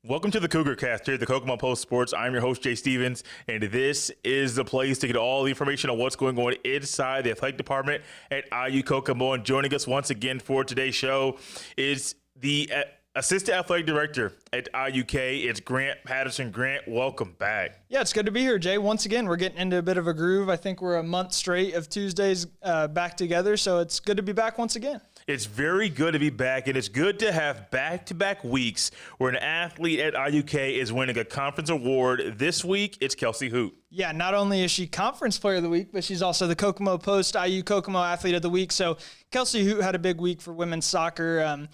Welcome to the Cougar Cast here at the Kokomo Post Sports. I'm your host, Jay Stevens, and this is the place to get all the information on what's going on inside the athletic department at IU Kokomo. And joining us once again for today's show is the Assistant Athletic Director at IUK. It's Grant Patterson. Grant, welcome back. Yeah, it's good to be here, Jay. Once again, we're getting into a bit of a groove. I think we're a month straight of Tuesdays back together, so it's good to be back once again. It's very good to be back, and it's good to have back-to-back weeks where an athlete at IUK is winning a conference award. This week, it's Kelsie Hoot. Yeah, not only is she Conference Player of the Week, but she's also the Kokomo Post IU Kokomo Athlete of the Week. So Kelsie Hoot had a big week for women's soccer.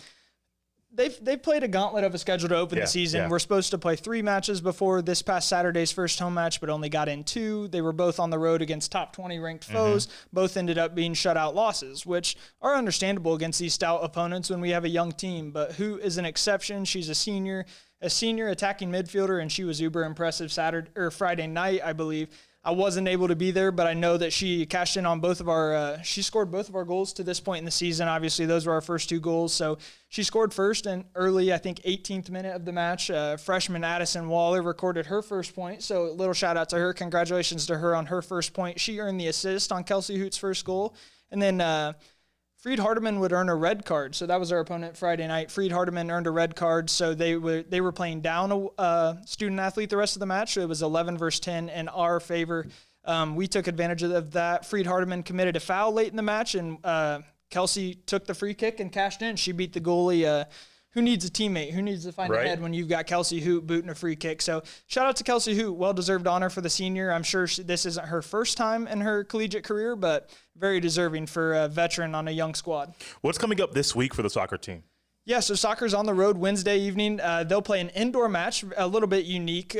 They've played a gauntlet of a schedule to open the season. Yeah. We're supposed to play 3 matches before this past Saturday's first home match, but only got in 2. They were both on the road against top 20 ranked foes. Both ended up being shutout losses, which are understandable against these stout opponents when we have a young team. But Hoot is an exception. She's a senior attacking midfielder, and she was uber impressive Friday night, I believe. I wasn't able to be there, but I know that she cashed in on she scored both of our goals to this point in the season. Obviously, those were our first 2 goals. So she scored first and early, I think, 18th minute of the match. Freshman Addison Waller recorded her first point. So a little shout out to her. Congratulations to her on her first point. She earned the assist on Kelsie Hoot's first goal. And then Freed Hardeman would earn a red card. So that was our opponent Friday night. Freed Hardeman earned a red card, so they were playing down a student athlete the rest of the match. So it was 11 versus 10 in our favor. We took advantage of that. Freed Hardeman committed a foul late in the match, and Kelsie took the free kick and cashed in. She beat the goalie. Who needs a teammate? Who needs to find a head when you've got Kelsie Hoot booting a free kick? So shout out to Kelsie Hoot. Well-deserved honor for the senior. I'm sure this isn't her first time in her collegiate career, but very deserving for a veteran on a young squad. What's coming up this week for the soccer team? Yeah, so soccer's on the road Wednesday evening. They'll play an indoor match, a little bit unique.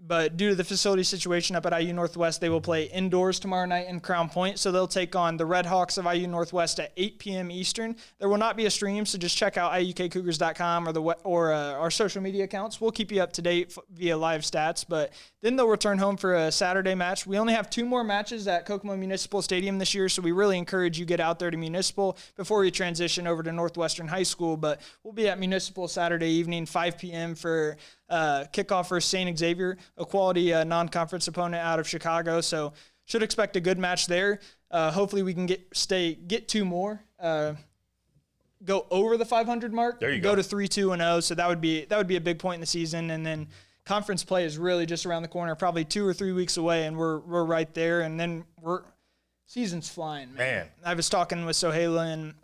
But due to the facility situation up at IU Northwest, they will play indoors tomorrow night in Crown Point. So they'll take on the Red Hawks of IU Northwest at 8 p.m. Eastern. There will not be a stream, so just check out iukcougars.com or our social media accounts. We'll keep you up to date via live stats. But then they'll return home for a Saturday match. We only have 2 more matches at Kokomo Municipal Stadium this year, so we really encourage you get out there to Municipal before you transition over to Northwestern High School. But we'll be at Municipal Saturday evening, 5 p.m. for kickoff for St. Xavier, a quality non-conference opponent out of Chicago. So should expect a good match there. Hopefully we can get 2 more, go over the 500 mark. There you go to 3-2-0. So that would be a big point in the season. And then conference play is really just around the corner, probably 2 or 3 weeks away, and we're right there. And then season's flying, man. I was talking with Sohaila and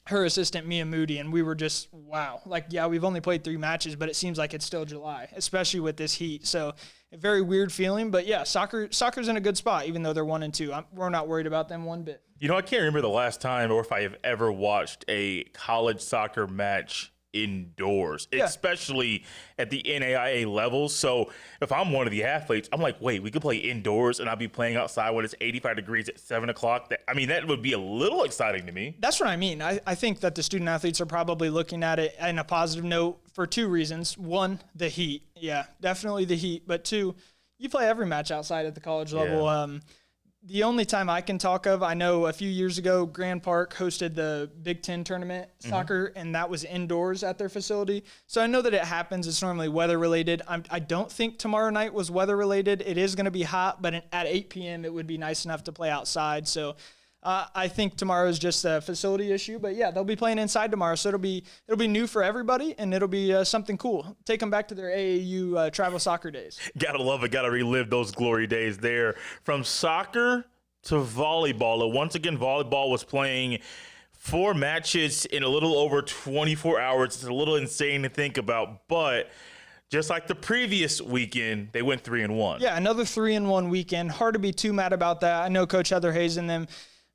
her assistant, Mia Moody, and we were just, wow. Like, yeah, we've only played 3 matches, but it seems like it's still July, especially with this heat. So a very weird feeling, but yeah, soccer's in a good spot, even though they're 1-2. We're not worried about them one bit. You know, I can't remember the last time or if I have ever watched a college soccer match indoors, especially at the NAIA levels. So if I'm one of the athletes, I'm like, wait, we could play indoors and I'll be playing outside when it's 85 degrees at 7 o'clock. That would be a little exciting to me. That's what I mean. I think that the student athletes are probably looking at it in a positive note for 2 reasons. 1, the heat. Yeah, definitely the heat. But 2, you play every match outside at the college level. Yeah. The only time I can talk of, I know a few years ago, Grand Park hosted the Big Ten tournament soccer, and that was indoors at their facility. So I know that it happens. It's normally weather-related. I don't think tomorrow night was weather-related. It is going to be hot, but at 8 p.m. it would be nice enough to play outside. So I think tomorrow is just a facility issue. But, yeah, they'll be playing inside tomorrow. So it'll be new for everybody, and it'll be something cool. Take them back to their AAU travel soccer days. Gotta love it. Gotta relive those glory days there. From soccer to volleyball. Once again, volleyball was playing 4 matches in a little over 24 hours. It's a little insane to think about, but just like the previous weekend, they went 3-1. Yeah, another 3-1 weekend. Hard to be too mad about that. I know Coach Heather Hayes and them,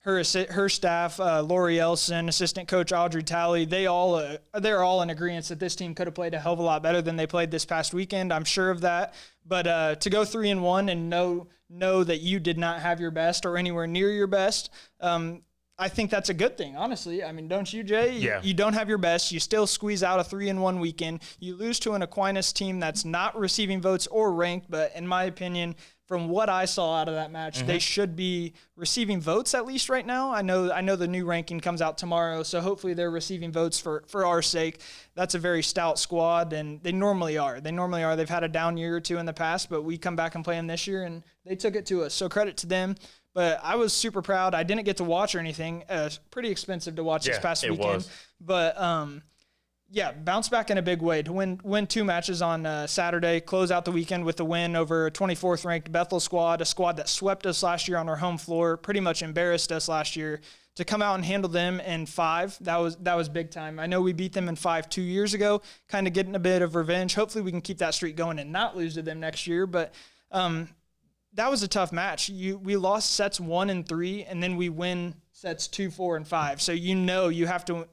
her staff, Lori Elson, assistant coach Audrey Talley, they're all in agreement that this team could have played a hell of a lot better than they played this past weekend. I'm sure of that. But to go 3-1 and know that you did not have your best or anywhere near your best, I think that's a good thing, honestly. I mean, don't you, Jay? Yeah. You don't have your best. You still squeeze out a 3-1 weekend. You lose to an Aquinas team that's not receiving votes or ranked, but in my opinion, from what I saw out of that match, they should be receiving votes at least right now. I know the new ranking comes out tomorrow, so hopefully they're receiving votes for our sake. That's a very stout squad, and they normally are. They've had a down year or two in the past, but we come back and play them this year, and they took it to us. So credit to them. But I was super proud. I didn't get to watch or anything. It's pretty expensive to watch this past weekend. Was. But bounce back in a big way to win 2 matches on Saturday, close out the weekend with a win over a 24th ranked Bethel squad, a squad that swept us last year on our home floor, pretty much embarrassed us last year. To come out and handle them in 5, that was big time. I know we beat them in 5 2 years ago, kind of getting a bit of revenge. Hopefully we can keep that streak going and not lose to them next year. But that was a tough match. We lost sets 1 and 3, and then we win sets 2, 4, and 5. So you have to.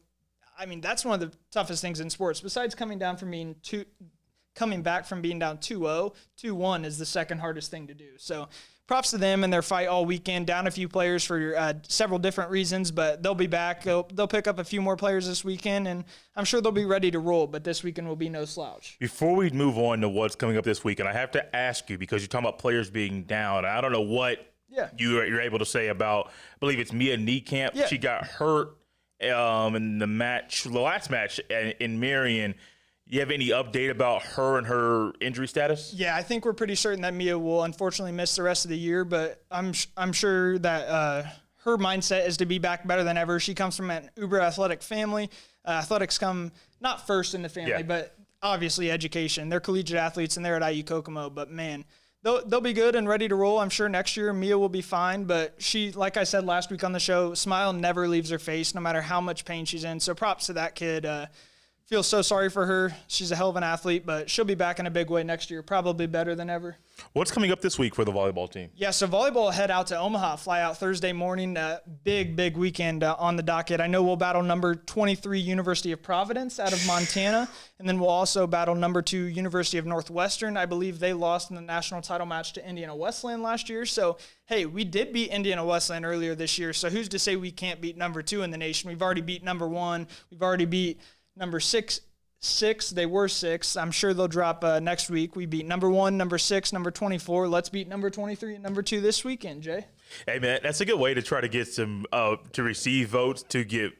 I mean, that's one of the toughest things in sports. Besides coming back from being down 2-0, 2-1 is the second hardest thing to do. So props to them and their fight all weekend. Down a few players for several different reasons, but they'll be back. They'll pick up a few more players this weekend, and I'm sure they'll be ready to roll, but this weekend will be no slouch. Before we move on to what's coming up this weekend, I have to ask you, because you're talking about players being down. I don't know what you're able to say about, I believe it's Mia Niekamp. Yeah. She got hurt in the last match in Marion. You have any update about her and her injury status? Yeah, I think we're pretty certain that Mia will unfortunately miss the rest of the year, but I'm sure that her mindset is to be back better than ever. She comes from an uber athletic family. Athletics come not first in the family, but obviously education. They're collegiate athletes, and they're at IU Kokomo, but man, they'll be good and ready to roll. I'm sure next year Mia will be fine, but she, like I said last week on the show, smile never leaves her face no matter how much pain she's in. So props to that kid. Feel so sorry for her. She's a hell of an athlete, but she'll be back in a big way next year, probably better than ever. What's coming up this week for the volleyball team? Yeah, so volleyball head out to Omaha, fly out Thursday morning. Big weekend on the docket. I know we'll battle number 23 University of Providence out of Montana, and then we'll also battle number 2 University of Northwestern. I believe they lost in the national title match to Indiana Wesleyan last year. So, hey, we did beat Indiana Wesleyan earlier this year, so who's to say we can't beat number 2 in the nation? We've already beat number 1. We've already beat number 6. They were 6. I'm sure they'll drop next week. We beat number 1, number 6, number 24. Let's beat number 23 and number 2 this weekend, Jay. Hey, man, that's a good way to try to get some to receive votes to get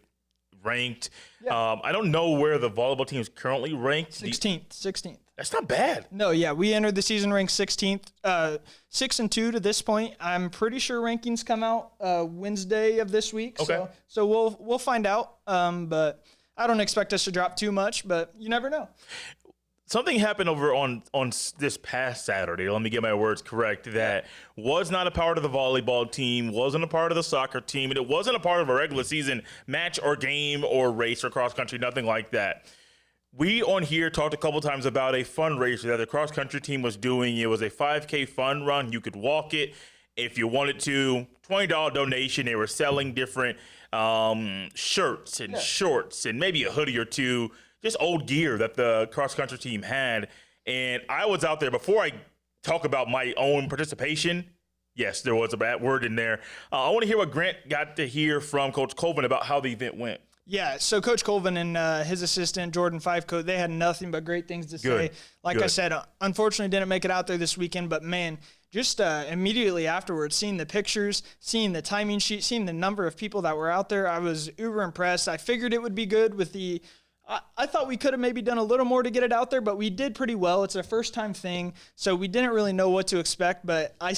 ranked. Yeah. I don't know where the volleyball team is currently ranked. 16th. That's not bad. No, yeah, we entered the season ranked 16th, 6-2 to this point. I'm pretty sure rankings come out Wednesday of this week. Okay. So we'll find out. But I don't expect us to drop too much, but you never know. Something happened over on this past Saturday, let me get my words correct, that was not a part of the volleyball team, wasn't a part of the soccer team, and it wasn't a part of a regular season match or game or race or cross country, nothing like that. We on here talked a couple times about a fundraiser that the cross country team was doing. It was a 5K fun run. You could walk it if you wanted to. $20 donation. They were selling different shirts and shorts and maybe a hoodie or two, just old gear that the cross country team had. And I was out there before I talk about my own participation. Yes, there was a bad word in there. I want to hear what Grant got to hear from Coach Colvin about how the event went. Yeah, so Coach Colvin and his assistant, Jordan Fivecoat, they had nothing but great things to say. Like I said, unfortunately didn't make it out there this weekend, but man, just immediately afterwards, seeing the pictures, seeing the timing sheet, seeing the number of people that were out there, I was uber impressed. I figured it would be good with the I thought we could have maybe done a little more to get it out there, but we did pretty well. It's a first-time thing, so we didn't really know what to expect, but I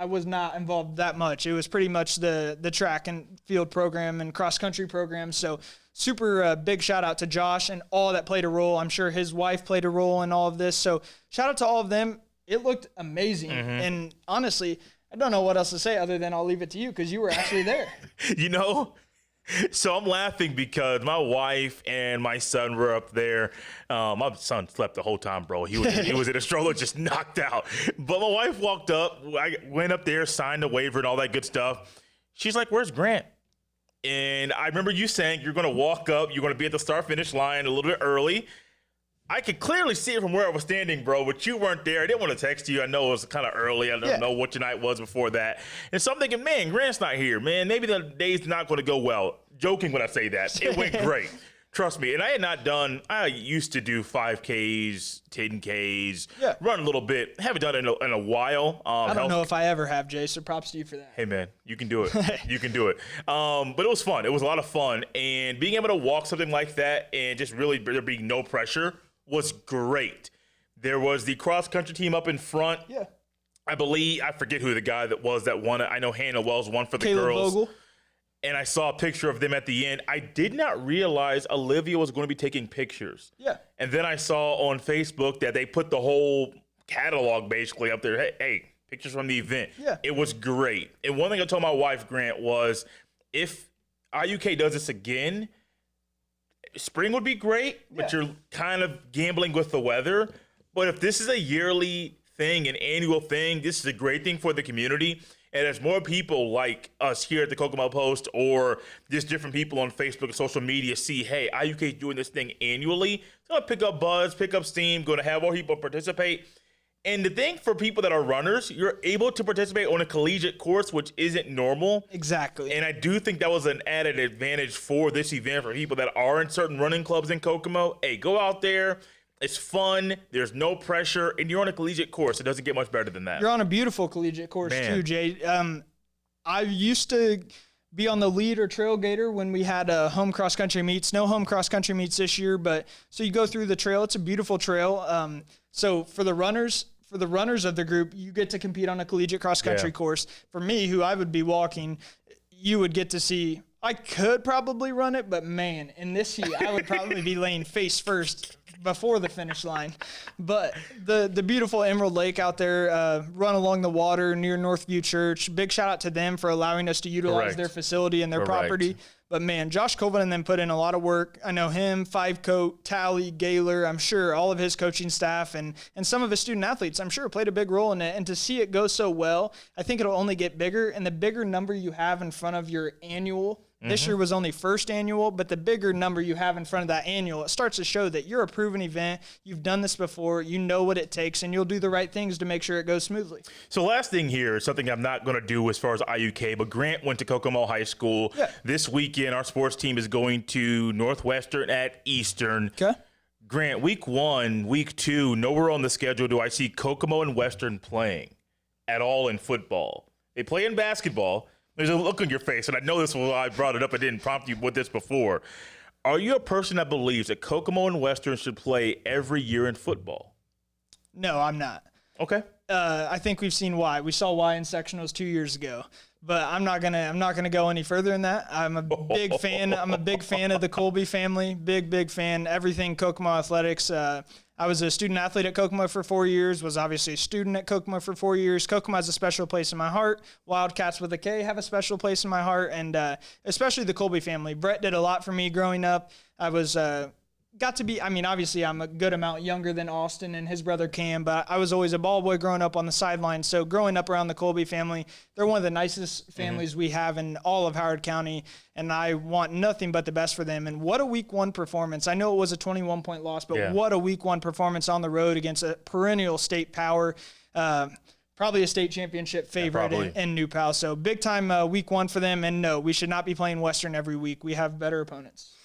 was not involved that much. It was pretty much the track and field program and cross-country program, so super big shout-out to Josh and all that played a role. I'm sure his wife played a role in all of this, so shout-out to all of them. It looked amazing, and honestly, I don't know what else to say other than I'll leave it to you because you were actually there. You know? So I'm laughing because my wife and my son were up there. My son slept the whole time, bro. He was in a stroller, just knocked out. But my wife walked up. I went up there, signed the waiver and all that good stuff. She's like, "Where's Grant?" And I remember you saying you're going to walk up. You're going to be at the start-finish line a little bit early. I could clearly see it from where I was standing, bro, but you weren't there. I didn't want to text you. I know it was kind of early. I don't know what your night was before that. And so I'm thinking, man, Grant's not here, man. Maybe the day's not going to go well. Joking when I say that. It went great. Trust me. And I used to do 5Ks, 10Ks, Yeah. run a little bit. Haven't done it in a while. I don't know if I ever have, Jay, so props to you for that. Hey, man, you can do it. You can do it. But it was fun. It was a lot of fun. And being able to walk something like that and just really there being no pressure was great. There was the cross-country team up in front. Yeah. I forget who the guy that won it. I know Hannah Wells won for the Caleb girls. Vogel. And I saw a picture of them at the end. I did not realize Olivia was going to be taking pictures. Yeah. And then I saw on Facebook that they put the whole catalog basically up there. Hey, pictures from the event. Yeah. It was great. And one thing I told my wife, Grant, was if IUK does this again, spring would be great, but you're kind of gambling with the weather. But if this is a yearly thing, an annual thing, this is a great thing for the community. And as more people like us here at the Kokomo Post or just different people on Facebook and social media see, hey, IUK is doing this thing annually, it's going to pick up buzz, pick up steam, going to have more people participate. And the thing for people that are runners, you're able to participate on a collegiate course, which isn't normal. Exactly. And I do think that was an added advantage for this event for people that are in certain running clubs in Kokomo. Hey, go out there. It's fun. There's no pressure. And you're on a collegiate course. It doesn't get much better than that. You're on a beautiful collegiate course Man. too, Jay. I used to be on the lead or trail gator when we had home cross country meets. No home cross country meets this year, but so you go through the trail. It's a beautiful trail. So for the runners of the group, you get to compete on a collegiate cross country course. For me, who I would be walking, you would get to see. I could probably run it, but man, in this heat, I would probably be laying face first before the finish line. But the beautiful Emerald Lake out there, run along the water near Northview Church. Big shout out to them for allowing us to utilize their facility and their property. But man, Josh Colvin and them put in a lot of work. I know him, Five Coat, Tally, Gaylor, I'm sure all of his coaching staff and some of his student athletes, I'm sure played a big role in it. And to see it go so well, I think it'll only get bigger. And the bigger number you have in front of your annual, this year was only first annual, but the bigger number you have in front of that annual, it starts to show that you're a proven event. You've done this before. You know what it takes, and you'll do the right things to make sure it goes smoothly. So last thing here is something I'm not going to do as far as IUK, but Grant went to Kokomo High School. Yeah. This weekend, our sports team is going to Northwestern at Eastern. Okay. Grant, week 1, week 2, nowhere on the schedule do I see Kokomo and Western playing at all in football. They play in basketball. There's a look on your face, and I know this was why I brought it up. I didn't prompt you with this before. Are you a person that believes that Kokomo and Western should play every year in football? No, I'm not. Okay. I think we've seen why. We saw why in sectionals 2 years ago. But I'm not gonna go any further than that. I'm a big fan. I'm a big fan of the Colby family. Big fan. Everything Kokomo athletics. I was a student athlete at Kokomo for 4 years. Was obviously a student at Kokomo for 4 years. Kokomo has a special place in my heart. Wildcats with a K have a special place in my heart, and especially the Colby family. Brett did a lot for me growing up. I was. Got to be, I mean, obviously I'm a good amount younger than Austin and his brother Cam, but I was always a ball boy growing up on the sidelines. So growing up around the Colby family, they're one of the nicest families we have in all of Howard County, and I want nothing but the best for them. And what a week 1 performance. I know it was a 21-point loss, but what a week 1 performance on the road against a perennial state power. Probably a state championship favorite in New Pal. So big time week 1 for them. And no, we should not be playing Western every week. We have better opponents.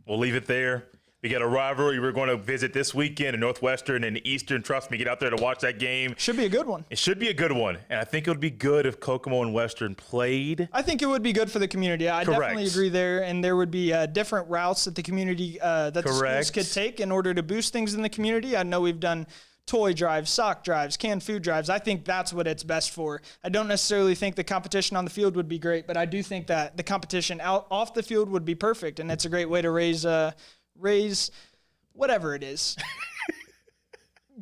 We'll leave it there. We got a rivalry we're going to visit this weekend in Northwestern and Eastern. Trust me, get out there to watch that game. Should be a good one. It should be a good one. And I think it would be good if Kokomo and Western played. I think it would be good for the community. I definitely agree there. And there would be different routes that the community, that the schools could take in order to boost things in the community. I know we've done toy drives, sock drives, canned food drives. I think that's what it's best for. I don't necessarily think the competition on the field would be great, but I do think that the competition off the field would be perfect, and it's a great way to raise whatever it is.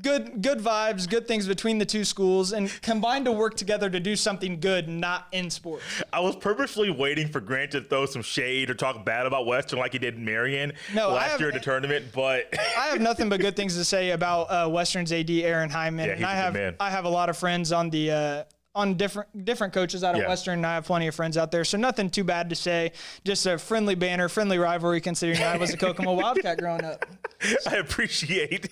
Good vibes, good things between the two schools, and combine to work together to do something good, not in sports. I was purposely waiting for Grant to throw some shade or talk bad about Western like he did in Marion last year at the tournament, but I have nothing but good things to say about Western's AD Aaron Hyman. Yeah, and I have a lot of friends on the on different coaches out of Western, and I have plenty of friends out there, so nothing too bad to say. Just a friendly banner, friendly rivalry, considering I was a Kokomo Wildcat growing up. I appreciate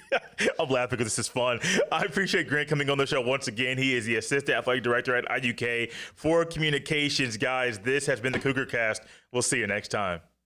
I'm laughing because this is fun. I appreciate Grant coming on the show once again. He is the assistant athletic director at IUK for communications. Guys, this has been the Cougar Cast. We'll see you next time.